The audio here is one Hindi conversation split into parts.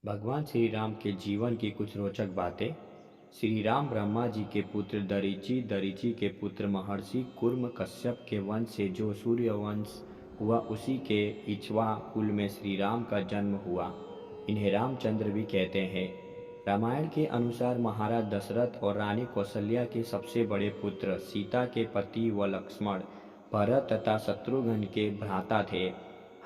भगवान श्री राम के जीवन की कुछ रोचक बातें। श्री राम ब्रह्मा जी के पुत्र दरीची, दरीची के पुत्र महर्षि कुर्म कश्यप के वंश से जो सूर्य वंश हुआ, उसी के इक्ष्वा कुल में श्री राम का जन्म हुआ। इन्हें रामचंद्र भी कहते हैं। रामायण के अनुसार महाराज दशरथ और रानी कौशल्या के सबसे बड़े पुत्र सीता के पति व लक्ष्मण, भरत तथा शत्रुघ्न के भ्राता थे।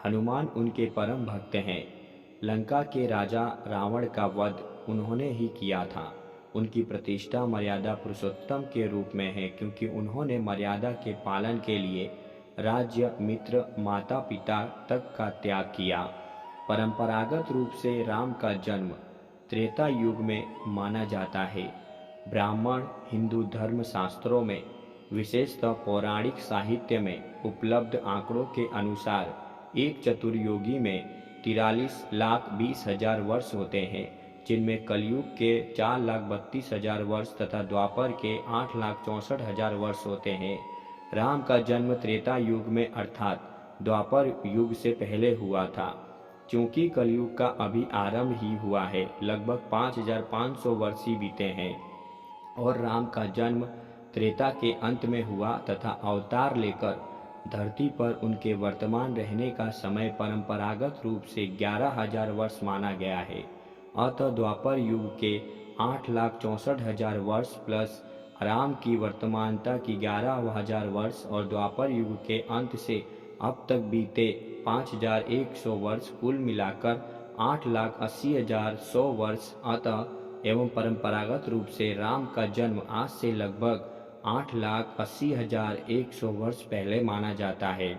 हनुमान उनके परम भक्त हैं। लंका के राजा रावण का वध उन्होंने ही किया था। उनकी प्रतिष्ठा मर्यादा पुरुषोत्तम के रूप में है, क्योंकि उन्होंने मर्यादा के पालन के लिए राज्य, मित्र, माता पिता तक का त्याग किया। परंपरागत रूप से राम का जन्म त्रेता युग में माना जाता है। ब्राह्मण हिंदू धर्म शास्त्रों में, विशेषतः पौराणिक साहित्य में उपलब्ध आंकड़ों के अनुसार एक चतुर्युगी में 43,20,000 वर्ष होते हैं, जिनमें कलयुग के 4,32,000 वर्ष तथा द्वापर के 8,64,000 वर्ष होते हैं। राम का जन्म त्रेता युग में अर्थात द्वापर युग से पहले हुआ था। क्योंकि कलयुग का अभी आरंभ ही हुआ है, लगभग 5,500 वर्ष ही बीते हैं और राम का जन्म त्रेता के अंत में हुआ तथा अवतार लेकर धरती पर उनके वर्तमान रहने का समय परंपरागत रूप से 11,000 वर्ष माना गया है। अतः द्वापर युग के 8,64,000 वर्ष प्लस राम की वर्तमानता की 11,000 वर्ष और द्वापर युग के अंत से अब तक बीते 5,100 वर्ष, कुल मिलाकर 8,80,100 वर्ष। अतः एवं परंपरागत रूप से राम का जन्म आज से लगभग 8,80,100 वर्ष पहले माना जाता है।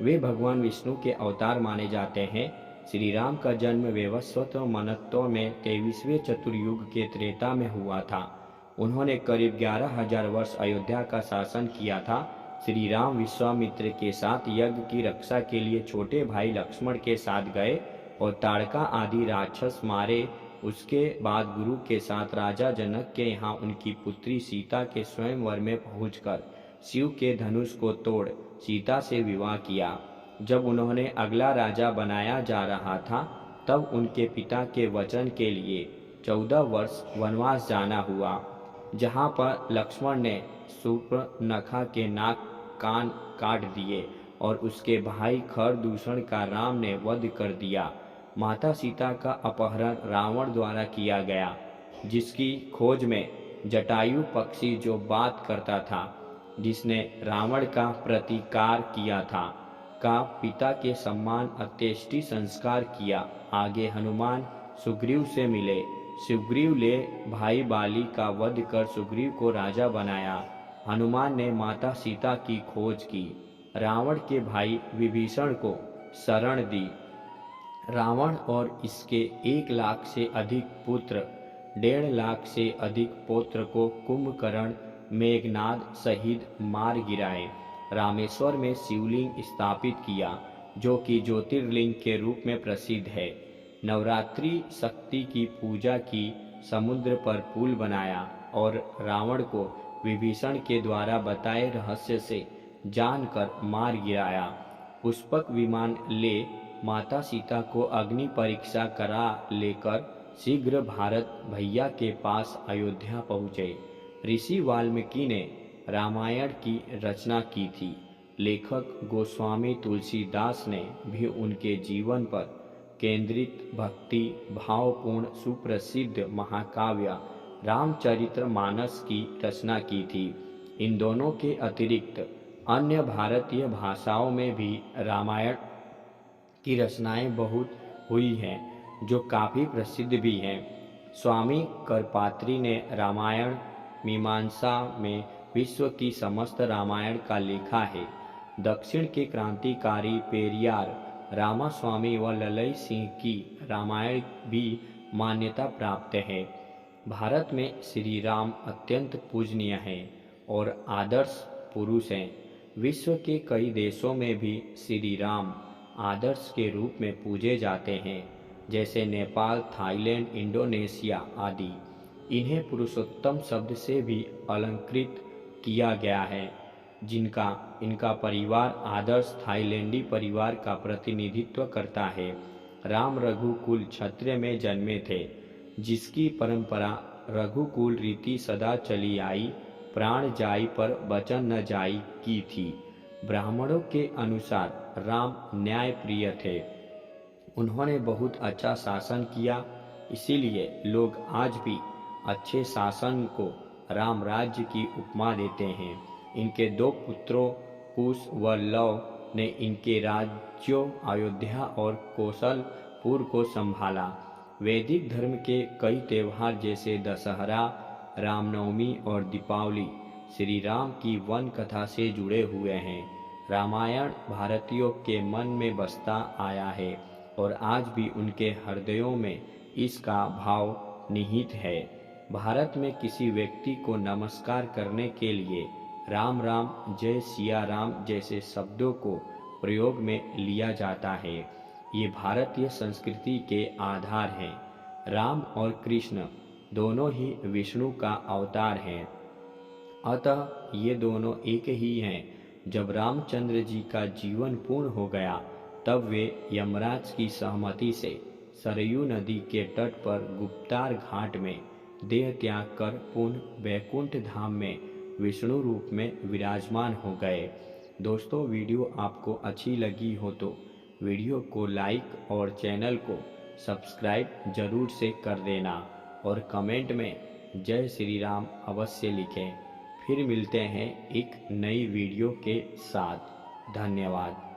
वे भगवान विष्णु के अवतार माने जाते हैं। श्री राम का जन्म वैवस्वत मनत्व में 23वें चतुर्युग के त्रेता में हुआ था। उन्होंने करीब 11,000 वर्ष अयोध्या का शासन किया था। श्री राम विश्वामित्र के साथ यज्ञ की रक्षा के लिए छोटे भाई लक्ष्मण के साथ गए और ताड़का आदि राक्षस मारे। उसके बाद गुरु के साथ राजा जनक के यहाँ उनकी पुत्री सीता के स्वयंवर में पहुंचकर शिव के धनुष को तोड़ सीता से विवाह किया। जब उन्होंने अगला राजा बनाया जा रहा था, तब उनके पिता के वचन के लिए 14 वर्ष वनवास जाना हुआ, जहाँ पर लक्ष्मण ने शूर्पणखा के नाक कान काट दिए और उसके भाई खरदूषण का राम ने वध कर दिया। माता सीता का अपहरण रावण द्वारा किया गया, जिसकी खोज में जटायु पक्षी जो बात करता था, जिसने रावण का प्रतिकार किया था, का पिता के सम्मान अंत्येष्टि संस्कार किया। आगे हनुमान सुग्रीव से मिले। सुग्रीव ले भाई बाली का वध कर सुग्रीव को राजा बनाया। हनुमान ने माता सीता की खोज की। रावण के भाई विभीषण को शरण दी। रावण और इसके 1,00,000 से अधिक पुत्र, 1,50,000 से अधिक पौत्र को कुंभकर्ण, मेघनाद सहित मार गिराए। रामेश्वर में शिवलिंग स्थापित किया, जो कि ज्योतिर्लिंग के रूप में प्रसिद्ध है। नवरात्रि शक्ति की पूजा की। समुद्र पर पुल बनाया और रावण को विभीषण के द्वारा बताए रहस्य से जानकर मार गिराया। पुष्पक विमान ले माता सीता को अग्नि परीक्षा करा लेकर शीघ्र भारत भैया के पास अयोध्या पहुँचे। ऋषि वाल्मीकि ने रामायण की रचना की थी। लेखक गोस्वामी तुलसीदास ने भी उनके जीवन पर केंद्रित भक्ति भावपूर्ण सुप्रसिद्ध महाकाव्य रामचरितमानस की रचना की थी। इन दोनों के अतिरिक्त अन्य भारतीय भाषाओं में भी रामायण की रचनाएं बहुत हुई हैं, जो काफ़ी प्रसिद्ध भी हैं। स्वामी करपात्री ने रामायण मीमांसा में विश्व की समस्त रामायण का लेखा है। दक्षिण के क्रांतिकारी पेरियार रामास्वामी व ललई सिंह की रामायण भी मान्यता प्राप्त है। भारत में श्री राम अत्यंत पूजनीय हैं और आदर्श पुरुष हैं। विश्व के कई देशों में भी श्री राम आदर्श के रूप में पूजे जाते हैं, जैसे नेपाल, थाईलैंड, इंडोनेशिया आदि। इन्हें पुरुषोत्तम शब्द से भी अलंकृत किया गया है, जिनका इनका परिवार आदर्श थाईलैंडी परिवार का प्रतिनिधित्व करता है। राम रघुकुल क्षत्रिय में जन्मे थे, जिसकी परंपरा रघुकुल रीति सदा चली आई, प्राण जाई पर वचन न जाई की थी। ब्राह्मणों के अनुसार राम न्याय प्रिय थे। उन्होंने बहुत अच्छा शासन किया, इसीलिए लोग आज भी अच्छे शासन को राम राज्य की उपमा देते हैं। इनके दो पुत्रों कुश व लव ने इनके राज्यों अयोध्या और कौशलपुर को संभाला। वैदिक धर्म के कई त्यौहार जैसे दशहरा, रामनवमी और दीपावली श्री राम की वन कथा से जुड़े हुए हैं। रामायण भारतीयों के मन में बसता आया है और आज भी उनके हृदयों में इसका भाव निहित है। भारत में किसी व्यक्ति को नमस्कार करने के लिए राम राम, जय सिया राम जैसे शब्दों को प्रयोग में लिया जाता है। ये भारतीय संस्कृति के आधार हैं। राम और कृष्ण दोनों ही विष्णु का अवतार हैं, अतः ये दोनों एक ही हैं। जब रामचंद्र जी का जीवन पूर्ण हो गया, तब वे यमराज की सहमति से सरयू नदी के तट पर गुप्तार घाट में देह त्याग कर पुनः वैकुंठ धाम में विष्णु रूप में विराजमान हो गए। दोस्तों, वीडियो आपको अच्छी लगी हो तो वीडियो को लाइक और चैनल को सब्सक्राइब जरूर से कर देना और कमेंट में जय श्री राम अवश्य लिखें। फिर मिलते हैं एक नई वीडियो के साथ। धन्यवाद।